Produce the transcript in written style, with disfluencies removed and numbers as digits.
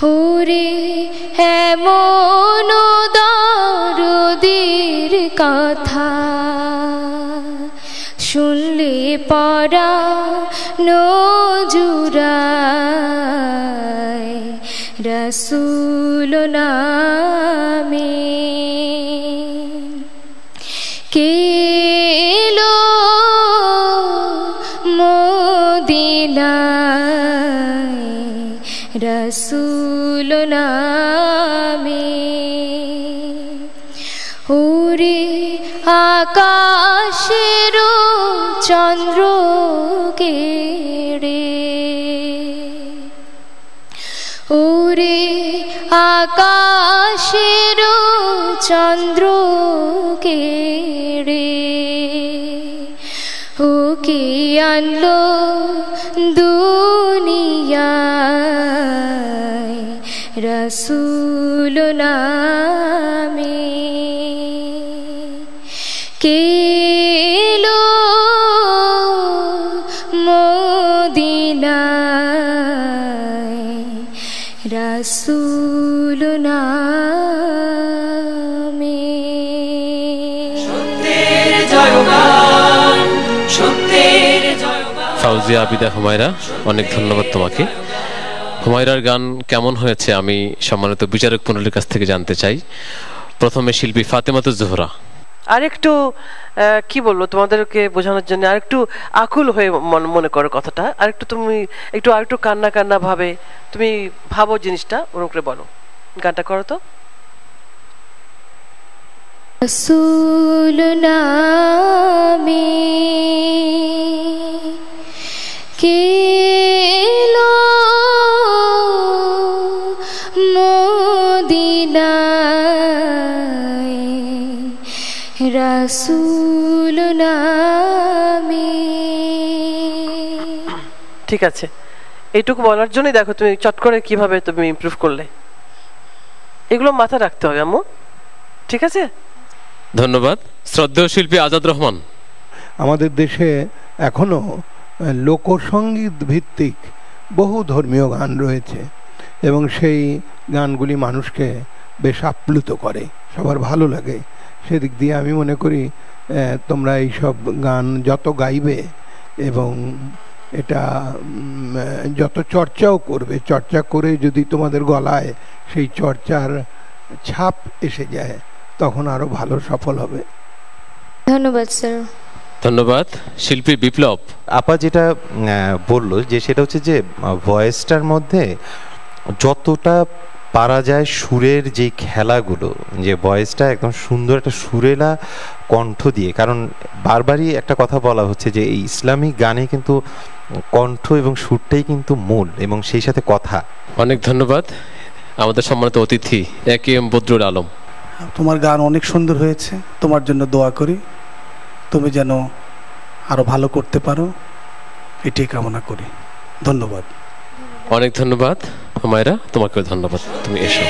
ওরে এমন দরদের কথা শুনলে পরাণ জুড়ায় রাসূল নামে কে এলো মদিনায় রাসূল নামে ওরে আকাশের চন্দ্র কেড়ে ওরে আকাশের চন্দ্র কেড়ে ও কে আনলো দুনিয়ায় রাসূল নামে কে এলো মদিনায় রাসূল নামে সত্যের জয়গান সত্যের জয়গান। ফাউজিয়া আবিদা হুমায়রা, অনেক ধন্যবাদ তোমাকে। হুমায়রার গান কেমন হয়েছে আমি সম্মানিত বিচারক মণ্ডলীর কাছ থেকে জানতে চাই। প্রথমে শিল্পী ফাতেমাতুজ জোহরা। আরেকটু কি বলবো তোমাদেরকে বোঝানোর জন্য, আরেকটু আকুল হয়ে মনে করো কথাটা, আরেকটু তুমি আরেকটু কান্না কান্না ভাবে তুমি ভাবো জিনিসটা, ওরকম করে বলো, গানটা করো তো। রাসূল নামে কে এলো মদিনায় রাসূল নামে। ঠিক আছে, এইটুকু বলার জন্যই দেখো তুমি চট করে কিভাবে তুমি ইমপ্রুভ করলে। এগুলো মাথায় রাখতে হবে আম্মু, ঠিক আছে? ধন্যবাদ। শ্রদ্ধেয় শিল্পী আজাদ রহমান। আমাদের দেশে এখনো লোকসঙ্গীত ভিত্তিক বহু ধর্মীয় গান রয়েছে এবং সেই গানগুলি মানুষকে বেশ আপ্লুত করে, সবার ভালো লাগে। সেদিক দিয়ে আমি মনে করি তোমরা এইসব গান যত গাইবে এবং এটা যত চর্চাও করবে, চর্চা করে যদি তোমাদের গলায় সেই চর্চার ছাপ এসে যায় তখন আরো ভালো সফল হবে। ধন্যবাদ স্যার। ধন্যবাদ। শিল্পী বিপ্লব। আপা যেটা বললো যে সেটা হচ্ছে যে ভয়েসটার মধ্যে যতটা পারা যায় সুরের যে খেলাগুলো, যে ভয়েসটা একদম সুন্দর একটা সুরেলা কণ্ঠ দিয়ে, কারণ বারবারই একটা কথা বলা হচ্ছে যে এই ইসলামিক গানে কিন্তু কণ্ঠ এবং সুরটাই কিন্তু মূল এবং সেই সাথে কথা। অনেক ধন্যবাদ আমাদের সম্মানিত অতিথি একেএম বদরুল আলম। তোমার গান অনেক সুন্দর হয়েছে, তোমার জন্য দোয়া করি তুমি যেন আরো ভালো করতে পারো, এটাই কামনা করি। ধন্যবাদ। অনেক ধন্যবাদ হুমায়রা, তোমাকেও ধন্যবাদ, তুমি এসো।